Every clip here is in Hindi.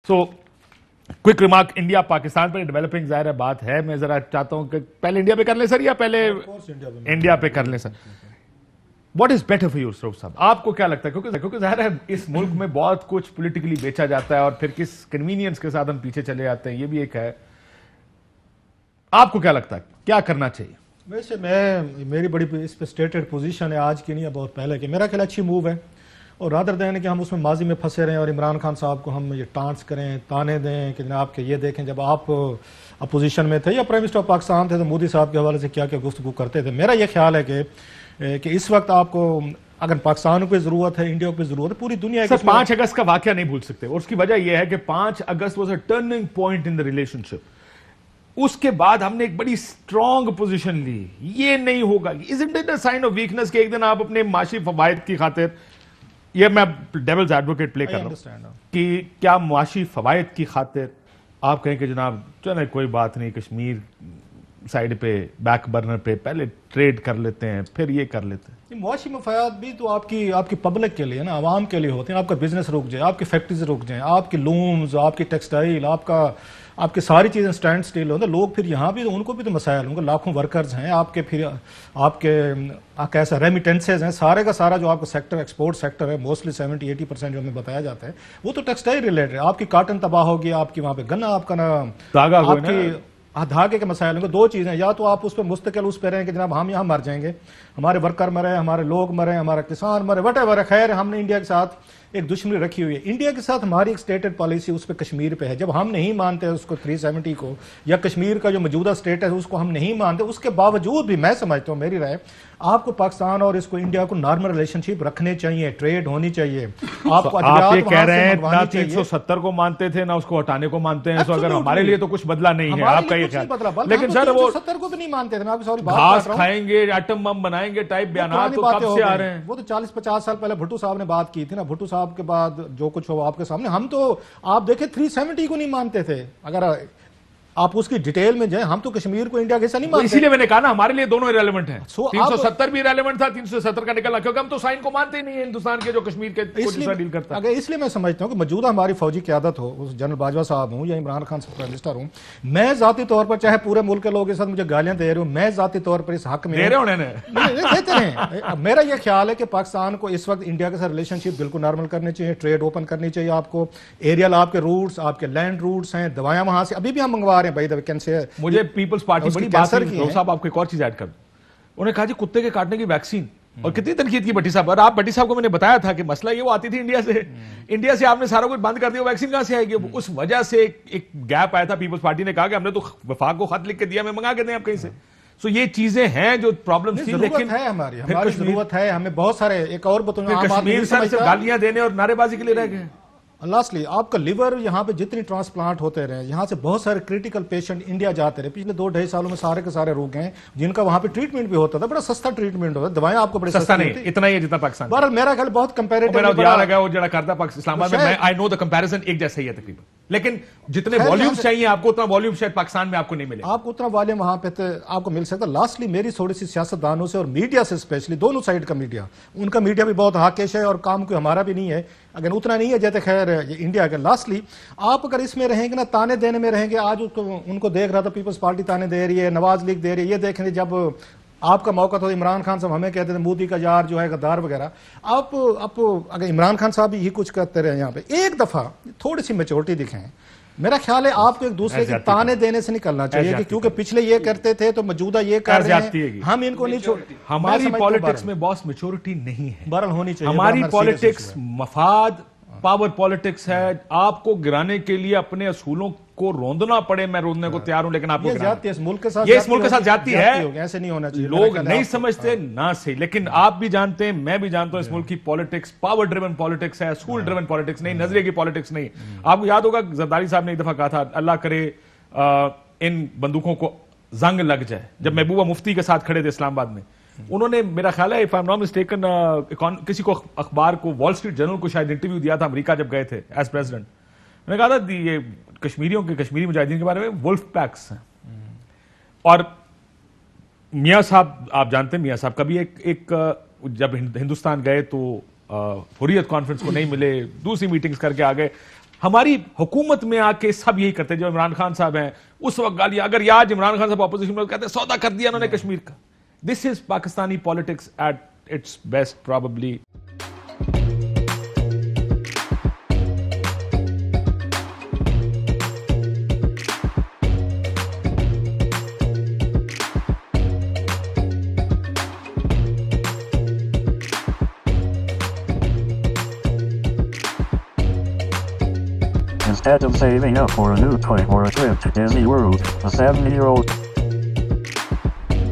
So quick remark, India Pakistan पर डेवलपिंग जाहिर है बात है, मैं जरा चाहता हूं कि पहले इंडिया पे कर ले सर या पहले इंडिया पे कर ले sir? What is better for you सरोफ साहब, आपको क्या लगता है? क्योंकि जाहिर है इस मुल्क में बहुत कुछ पॉलिटिकली बेचा जाता है और फिर किस कन्वीनियंस के साथ हम पीछे चले जाते हैं, ये भी एक है। आपको क्या लगता है क्या करना चाहिए? वैसे मेरी बड़ी इस पे स्टेटेड पोजीशन है, आज की नहीं है, बहुत पहले की। मेरा ख्याल अच्छी मूव है, और रादर देन कि हम उसमें माजी में फंसे रहें और इमरान खान साहब को हम ये टांट्स करें, ताने दें कि जनाब के ये देखें जब आप अपोजिशन में थे या प्राइम मिनिस्टर ऑफ पाकिस्तान थे तो मोदी साहब के हवाले से क्या क्या गुफ्तगू करते थे। मेरा ये ख्याल है कि इस वक्त आपको अगर पाकिस्तान को जरूरत है, इंडिया को जरूरत है, पूरी दुनिया सर 5 अगस्त का वाकया नहीं भूल सकते, और उसकी वजह यह है कि 5 अगस्त was a turning point in the relationship. उसके बाद हमने एक बड़ी स्ट्रॉन्ग पोजीशन ली, ये नहीं होगा। Isn't it a sign of weakness कि एक दिन आप अपने माशी फवायद की खातिर, ये मैं डेविल्स एडवोकेट प्ले कर रहा हूं कि क्या मुआशी फवायद की खातिर आप कहें कि जनाब चलो कोई बात नहीं, कश्मीर साइड पे बैक बर्नर पे पहले ट्रेड कर लेते हैं, फिर ये कर लेते हैं। मुआशी मफायात भी तो आपकी पब्लिक के लिए ना, आवाम के लिए होते हैं। आपका बिजनेस रुक जाए, आपकी फैक्ट्रीज रुक जाए, आपकी लूम्स, आपकी टेक्सटाइल, आपकी सारी चीज़ें स्टैंड स्टिल होते, लोग फिर यहाँ भी तो उनको भी तो मसाइल होंगे। लाखों वर्कर्स हैं आपके, फिर आपके कैसा रेमिटेंसेज हैं, सारे का सारा जो आपका सेक्टर एक्सपोर्ट सेक्टर है मोस्टली 70-80% जो हमें बताया जाता है वो तो टेक्सटाइल रिलेटेड है। आपकी कॉटन तबाह होगी, आपकी वहाँ पे गन्ना आपका ना धागा, आपकी धागे के मसाइल होंगे। दो चीज़ें, या तो आप उस पर मुस्तकिल उस पर रहें कि जनाब हम यहाँ मर जाएंगे, हमारे वर्कर मरे, हमारे लोग मरे, हमारा किसान मरे, वटेवर। खैर हमने इंडिया के साथ एक दुश्मनी रखी हुई है, इंडिया के साथ हमारी एक स्टेटेड पॉलिसी उस पर कश्मीर पे है। जब हम नहीं मानते उसको 370 को, या कश्मीर का जो मौजूदा स्टेट है उसको हम नहीं मानते, उसके बावजूद भी मैं समझता हूँ, मेरी राय, आपको पाकिस्तान और इसको इंडिया को नॉर्मल रिलेशनशिप रखने चाहिए, ट्रेड होनी चाहिए। आपको आप ये कह रहे हैं ना 370 को मानते थे ना उसको हटाने को मानते हैं, तो अगर हमारे लिए तो कुछ बदला नहीं है आपका ये ख्याल। लेकिन सर वो 70 को भी नहीं मानते थे, मैं सॉरी घास खाएंगे एटम बम बनाएंगे टाइप बयान तो कब से आ रहे हैं? वो तो 40-50 साल पहले भुट्टो साहब ने बात की थी ना, भुट्टो साहब के बाद जो कुछ हो आपके सामने। हम तो आप देखें 370 को नहीं मानते थे, अगर आप उसकी डिटेल में जाए, हम तो कश्मीर को इंडिया के साथ नहीं मानते। इसीलिए मैंने कहा ना हमारे लिए दोनों इरेलेवेंट हैं। 370 भी इरेलेवेंट था, 370 का निकला, क्योंकि हम तो साइन को मानते ही नहीं है हिंदुस्तान के जो कश्मीर के डील करता है। इसलिए मैं समझता हूं कि मौजूदा हमारी फौजी क़यादत हो, उस जनरल बाजवा साहब हूं या इमरान खान साहब प्राइम मिनिस्टर हूं, मैं जाती तौर पर, चाहे पूरे मुल्क के लोग इस साथ मुझे गालियां दे रहे हो, मैं जाती तौर पर इस हक में देते हैं। मेरा यह ख्याल है कि पाकिस्तान को इस वक्त इंडिया के साथ रिलेशनशिप बिल्कुल नॉर्मल करनी चाहिए, ट्रेड ओपन करनी चाहिए। आपको एरियल आपके रूट्स, आपके लैंड रूट्स हैं, दवाएं वहां से अभी भी हम मंगवा रहे हैं भाई, कैंसर। मुझे पीपल्स पार्टी बड़ी बात है साहब, आपको एक और चीज ऐड कर, उन्होंने कहा जी कुत्ते के काटने की वैक्सीन, और कितनी तनकीद की भट्टी साहब। और आप भट्टी साहब को मैंने बताया था कि मसला ये वो आती थी इंडिया से आपने सारा कुछ बंद कर दिया, वैक्सीन कहां से आएगी? उस वजह से एक गैप आया था। पीपल्स पार्टी ने कहा कि हमने तो वफाक को खत लिख के दिया, मैं मंगा के दें आप कहीं से। सो ये चीजें हैं जो प्रॉब्लम थी, लेकिन है हमारी जरूरत है, हमें बहुत सारे एक और कश्मीर से गालियां देने और नारेबाजी के लिए रह गए। लास्टली आपका लिवर यहाँ पे जितनी ट्रांसप्लांट होते रहे, यहाँ से बहुत सारे क्रिटिकल पेशेंट इंडिया जाते रहे, पिछले 2-2.5 सालों में सारे के सारे रोग हैं जिनका वहाँ पे ट्रीटमेंट भी होता था, बड़ा सस्ता ट्रीटमेंट होता था, दवाएं आपको बड़े सस्ता नहीं इतना ही है जितना पाकिस्तान। बहरहाल मेरा ख्याल बहुत कंपैरेटिव इस्लामाबाद में, आई नो द कंपैरिजन एक जैसा ही है तकरीबन, लेकिन जितने वॉल्यूम्स चाहिए आपको उतना वॉल्यूम शायद पाकिस्तान में आपको नहीं मिलेगा। आपको उतना वॉल्यूम वहां पे आपको मिल सकता। लास्टली मेरी थोड़ी सी सियासतदानों से और मीडिया से, स्पेशली दोनों साइड का मीडिया, उनका मीडिया भी बहुत हाकिश है और काम कोई हमारा भी नहीं है, अगर उतना नहीं है जैसे खैर ये इंडिया का। लास्टली आप अगर इसमें रहेंगे ना, ताने देने में रहेंगे, आज उनको देख रहा था पीपल्स पार्टी ताने दे रही है, नवाज लीग दे रही है, ये देखेंगे जब आपका मौका था इमरान खान साहब हमें कहते थे मोदी का यार जो है गद्दार वगैरह। आप अगर इमरान खान साहब भी यही कुछ करते रहे यहाँ पे, एक दफा थोड़ी सी मेच्योरिटी दिखाएं। मेरा ख्याल है आपको एक दूसरे के ताने देने से निकलना चाहिए कि क्योंकि पिछले ये करते थे तो मौजूदा ये कर रहे हैं, हम इनको नहीं छोड़। हमारी पॉलिटिक्स में बॉस मेच्योरिटी नहीं है, बरल होनी चाहिए। हमारी पॉलिटिक्स मफाद पावर पॉलिटिक्स है। आपको गिराने के लिए अपने असूलों को रोंदना पड़े, मैं रोंदने को तैयार हूं, लेकिन आपको इस मुल्क के साथ ये इस मुल्क के साथ जाती है, ऐसे नहीं होना चाहिए। लोग नहीं समझते ना सही, लेकिन आप भी जानते हैं, मैं भी जानता हूं, इस मुल्क की पॉलिटिक्स पावर ड्रिवन पॉलिटिक्स है, स्कूल ड्रिवन पॉलिटिक्स नहीं, नजरिए की पॉलिटिक्स नहीं। आपको याद होगा जरदारी साहब ने एक दफा कहा था, अल्लाह करे इन बंदूकों को जंग लग जाए, जब महबूबा मुफ्ती के साथ खड़े थे इस्लामाबाद में। उन्होंने मेरा ख्याल है, if I am not mistaken, किसी को अखबार को, वॉल स्ट्रीट जर्नल को शायद इंटरव्यू दिया था अमेरिका जब गए थे एज प्रेसिडेंट। मैंने कहा था ये कश्मीरियों के, कश्मीरी मुजाहिदीन के बारे में वुल्फ पैक्स हैं। और मियां साहब, आप जानते हैं मियां साहब कभी एक जब हिंदुस्तान गए तो हुर्रियत कॉन्फ्रेंस को नहीं मिले, दूसरी मीटिंग्स करके आ गए। हमारी हुकूमत में आके सब यही करते, जो इमरान खान साहब हैं उस वक्त गालियां, अगर ये आज इमरान खान साहब अपोजिशन में कहते सौदा कर दिया उन्होंने कश्मीर का। This is Pakistani politics at its best probably. Instead of saving up for a new toy or a trip to Disney World, a 70-year-old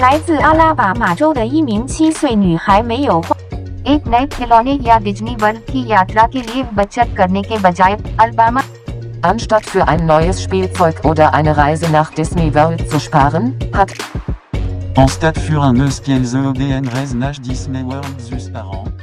来自阿拉巴马州的一名7岁女孩没有花 एक नए खिलौने या डिज्नी वर्ल्ड की यात्रा के लिए बचत करने के बजाय Alabama Anstatt für ein neues Spielzeug oder eine Reise nach Disney World zu sparen, hat Anstatt für un neues Spielzeug oder eine Reise nach Disney World zu sparen,